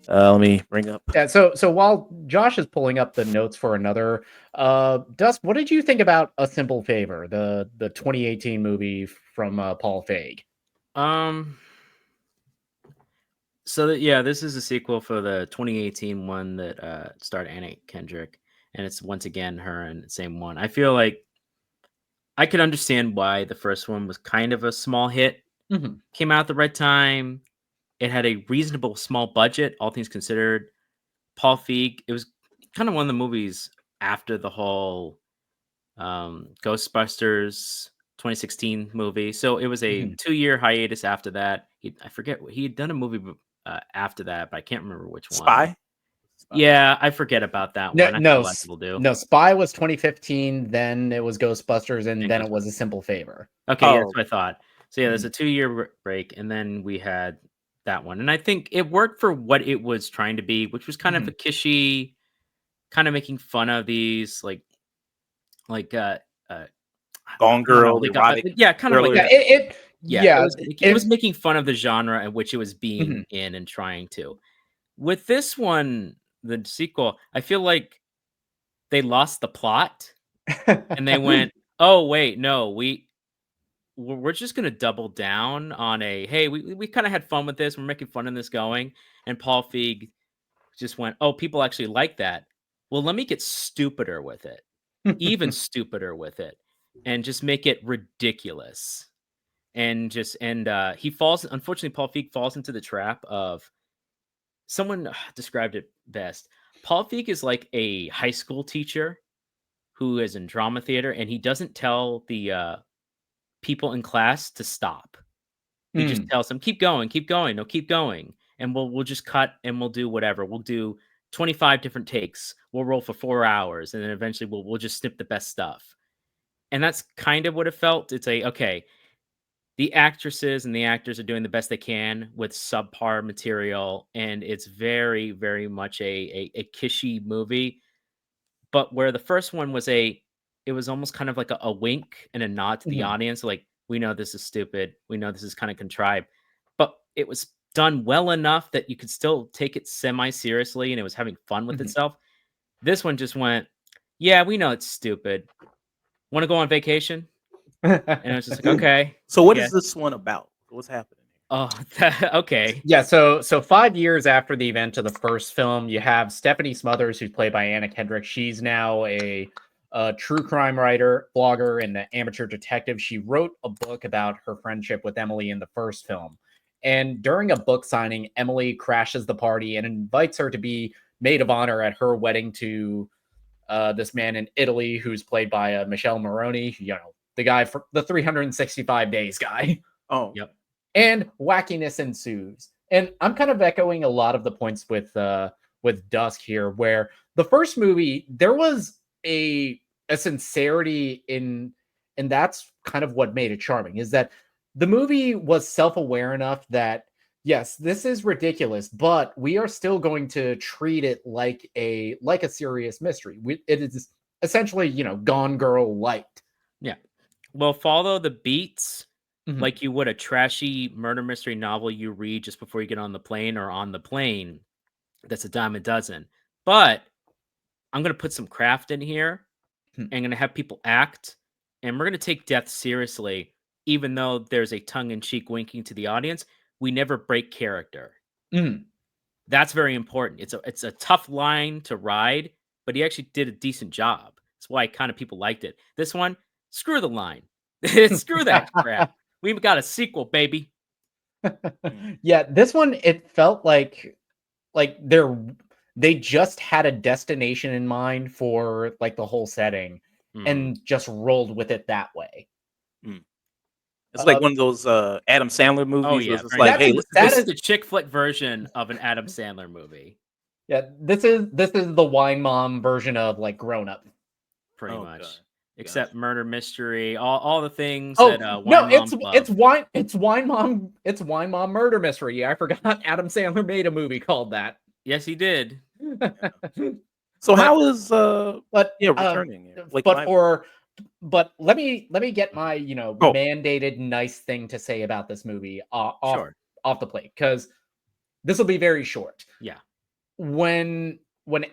Let me bring up. Yeah, so while Josh is pulling up the notes for another, Dusk, what did you think about A Simple Favor, the 2018 movie from Paul Feig? Um. This is a sequel for the 2018 one that starred Anna Kendrick, and it's once again her and the same one. I feel like I could understand why the first one was kind of a small hit. Mhm. Came out at the right time. It had a reasonable small budget, all things considered. Paul Feig. It was kind of one of the movies after the whole Ghostbusters 2016 movie. So it was a Mhm. 2-year hiatus after that. I forget he had done a movie after that, but I can't remember which one. Spy? Yeah, I forget about that No, one. I think a no, lot of people do. no. Spy was 2015. Then it was Ghostbusters, and And then it Ghostbusters. was A Simple Favor. Okay, yeah, Oh, that's what I thought. So yeah, there's a 2-year break, and then we had that one, and I think it worked for what it was trying to be, which was kind of a kishy, kind of making fun of these like Gone I don't know, Girl, like erotic yeah, kind of like thriller. Yeah, it was making fun of the genre in which it was being Mhm. in and trying to. With this one, the sequel, I feel like they lost the plot and they went, "Oh wait, no, we're just gonna double down on a hey, we kind of had fun with this. We're making fun of this going." And Paul Feig just went, "Oh, people actually like that. Well, let me get stupider with it, even stupider with it, and just make it ridiculous." And he falls. Unfortunately, Paul Feig falls into the trap of someone described it best. Paul Feig is like a high school teacher who is in drama theater, and he doesn't tell the people in class to stop. He just tells them, keep going, no, keep going, and we'll just cut and we'll do whatever. We'll do 25 different takes. We'll roll for 4 hours, and then eventually we'll just snip the best stuff. And that's kind of what it felt. It's okay. The actresses and the actors are doing the best they can with subpar material, and it's very, very much a kishy movie. But where the first one was it was almost kind of like a wink and a nod to the audience, like, we know this is stupid, we know this is kind of contrived, but it was done well enough that you could still take it semi-seriously and it was having fun with itself. This one just went, yeah, we know it's stupid. Want to go on vacation? And I was just like, okay, So what yeah. is this one about? What's happening? Oh, okay. Yeah, so 5 years after the event of the first film, you have Stephanie Smothers, who's played by Anna Kendrick. She's now a true crime writer, blogger, and an amateur detective. She wrote a book about her friendship with Emily in the first film. And during a book signing, Emily crashes the party and invites her to be maid of honor at her wedding to this man in Italy who's played by Michelle Moroni, the guy for the 365 days guy. Oh, Yep. And wackiness ensues. And I'm kind of echoing a lot of the points with Dusk here, where the first movie there was a sincerity in, and that's kind of what made it charming. Is that the movie was self-aware enough that yes, this is ridiculous, but we are still going to treat it like a serious mystery. It is essentially Gone Girl light. Yeah. Well, follow the beats Mhm. like you would a trashy murder mystery novel you read just before you get on the plane or on the plane. That's a dime a dozen. But I'm going to put some craft in here and I'm going to have people act, and we're going to take death seriously, even though there's a tongue-in-cheek winking to the audience. We never break character. Mhm. That's very important. It's a tough line to ride, but he actually did a decent job. That's why kind of people liked it. This one, screw the line. Screw that crap. We've got a sequel, baby. Yeah, this one it felt like they just had a destination in mind for like the whole setting and just rolled with it that way. it's like one of those Adam Sandler movies. Oh Where yeah, it's just like, hey, this is the chick flick version of an Adam Sandler movie. Yeah, this is the wine mom version of like Grown Up. Pretty much. God. except murder mystery, all the things Oh that no, wine moms love. it's wine mom murder mystery. I forgot Adam Sandler made a movie called that. Yes, he did. So But- how is But returning here? Like but let me get my Oh. mandated nice thing to say about this movie Sure. off the plate, because this will be very short. Yeah. When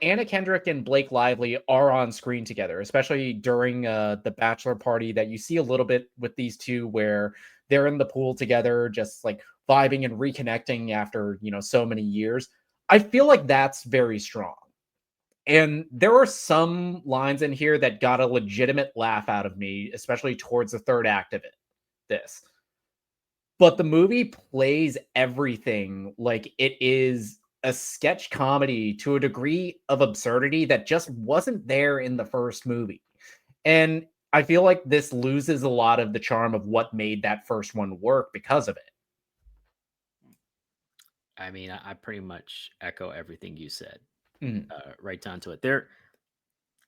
Anna Kendrick and Blake Lively are on screen together, especially during the bachelor party that you see a little bit with these two, where they're in the pool together, just like vibing and reconnecting after so many years, I feel like that's very strong. And there are some lines in here that got a legitimate laugh out of me, especially towards the third act of this. But the movie plays everything like it is a sketch comedy to a degree of absurdity that just wasn't there in the first movie. And I feel like this loses a lot of the charm of what made that first one work because of it. I mean, I pretty much echo everything you said. Mhm. Right down to it.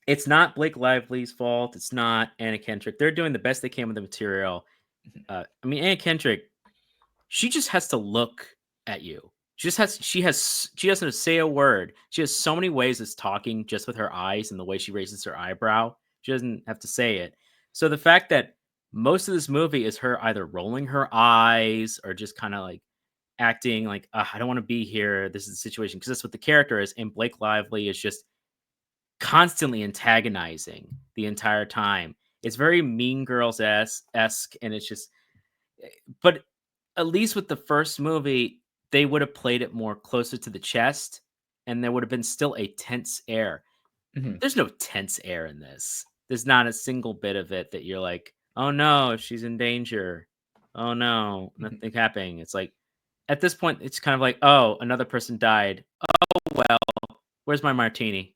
It's not Blake Lively's fault. It's not Anna Kendrick. They're doing the best they can with the material. I mean, Anna Kendrick, she just has to look at you. She doesn't say a word. She has so many ways of talking just with her eyes and the way she raises her eyebrow. She doesn't have to say it. So the fact that most of this movie is her either rolling her eyes or just kind of like acting like, I don't want to be here. This is the situation. Because that's what the character is. And Blake Lively is just constantly antagonizing the entire time. It's very Mean Girls esque, and it's just. But at least with the first movie, they would have played it more closer to the chest, and there would have been still a tense air. Mhm. There's no tense air in this. There's not a single bit of it that you're like, oh no, she's in danger. Oh no, nothing happening. It's like at this point, it's kind of like, oh, another person died. Oh well, where's my martini?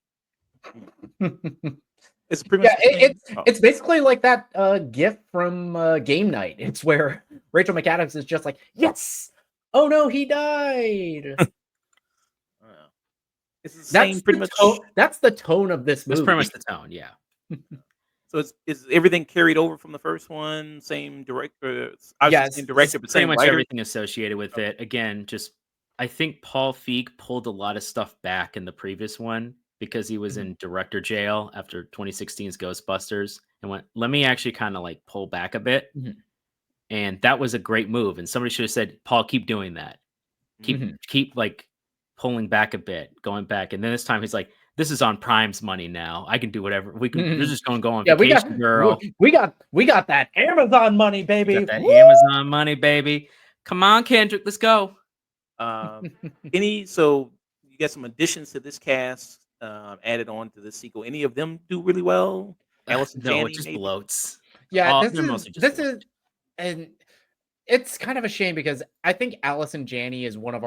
it's pretty much It's basically like that gif from Game Night. It's where Rachel McAdams is just like, yes, oh no, he died. it's the same pretty much. That's the tone of this movie. That's pretty much the tone, yeah. So is everything carried over from the first one? Same director, Yes, same director, but Pretty same much writer? everything associated with it. Again, just I think Paul Feig pulled a lot of stuff back in the previous one because he was in director jail after 2016's Ghostbusters and went, let me actually kind of like pull back a bit. Mhm. And that was a great move. And somebody should have said, Paul, keep doing that. Keep like pulling back a bit, going back. And then this time he's like, this is on Prime's money now. I can do whatever. We're just going to go on vacation, girl. We got that Amazon money, baby. Got that Amazon money, baby. Come on, Kendrick, let's go. So you got some additions to this cast added on to this sequel. Any of them do really well? Allison No, Janney, it just maybe? bloats. Yeah, They're mostly just bloats. and it's kind of a shame because I think Allison Janney is one of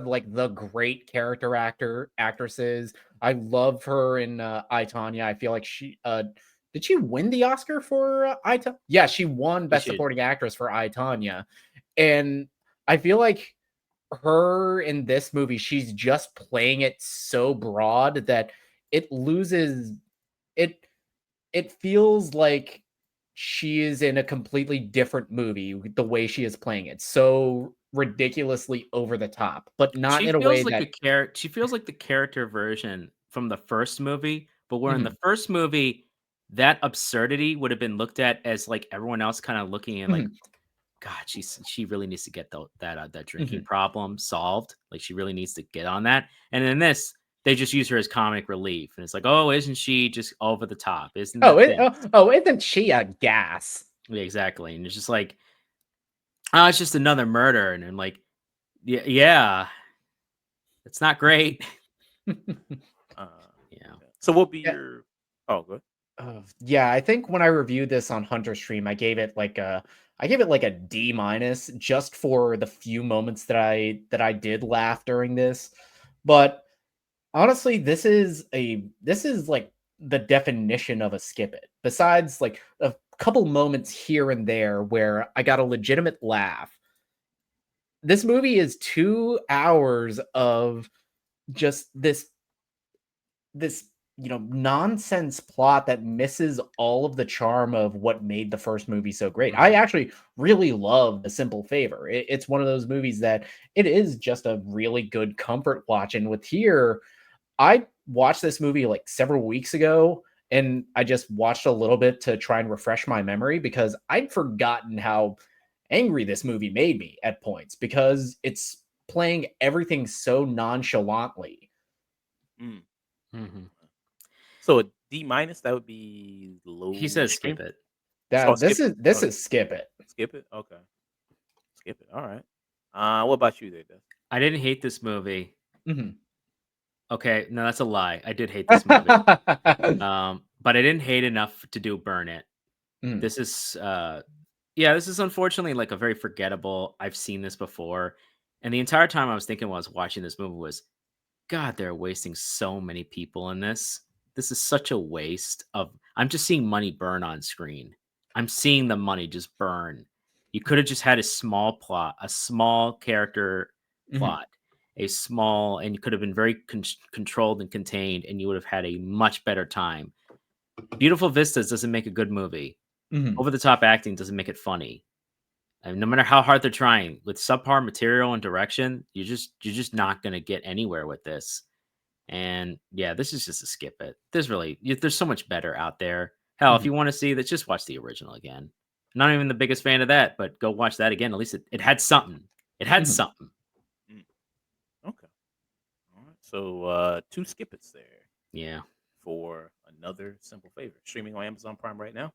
like the great character actresses. I love her in I, Tonya. I feel like she did she win the Oscar for I, Tonya? Yeah, she won Best Supporting Actress for I, Tonya. And I feel like her in this movie, she's just playing it so broad that it loses it. It feels like she is in a completely different movie the way she is playing it. So ridiculously over the top, but not in a way that she feels like the character version from the first movie, but where in the first movie that absurdity would have been looked at as like everyone else kind of looking at like, God, she really needs to get that drinking problem solved. Like she really needs to get on that. And in this, they just use her as comic relief, and it's like, oh, isn't she just over the top? Isn't isn't she a gas? Yeah, exactly. And it's just like, oh, it's just another murder, and I'm like, yeah, it's not great. Yeah. So what be your? Oh, good. Yeah, I think when I reviewed this on Hunter Stream, I gave it like a D minus just for the few moments that I did laugh during this. But honestly, this is like the definition of a skip it. Besides like a couple moments here and there where I got a legitimate laugh, this movie is 2 hours of just this nonsense plot that misses all of the charm of what made the first movie so great. I actually really love A Simple Favor. It's one of those movies that it is just a really good comfort watch. And with here, I watched this movie like several weeks ago, and I just watched a little bit to try and refresh my memory because I'd forgotten how angry this movie made me at points because it's playing everything so nonchalantly. Mm. Mhm. So a D minus, that would be low. He says extreme? skip it. Oh, This skip it. is Okay. skip it. Skip it. Okay. Skip it. All right. What about you, there, Des? I didn't hate this movie. Mhm. Okay, no, that's a lie. I did hate this movie. But I didn't hate enough to do burn it. Mhm. This is this is unfortunately like a very forgettable. I've seen this before. And the entire time I was thinking while I was watching this movie was, God, they're wasting so many people in this. This is such a waste of I'm just seeing money burn on screen. I'm seeing the money just burn. You could have just had a small plot, a small character Mhm. plot, and you could have been very controlled and contained, and you would have had a much better time. Beautiful Vistas doesn't make a good movie. Mhm. Over the top acting doesn't make it funny. And no matter how hard they're trying with subpar material and direction, you're just not going to get anywhere with this. And yeah, this is just a skip it. There's so much better out there. Hell, if Mhm. you want to see that, just watch the original again. Not even the biggest fan of that, but go watch that again. At least it had something. It had Mhm. something. Okay. All right. So 2 skip it's there Yeah. for Another Simple Favor. Streaming on Amazon Prime right now.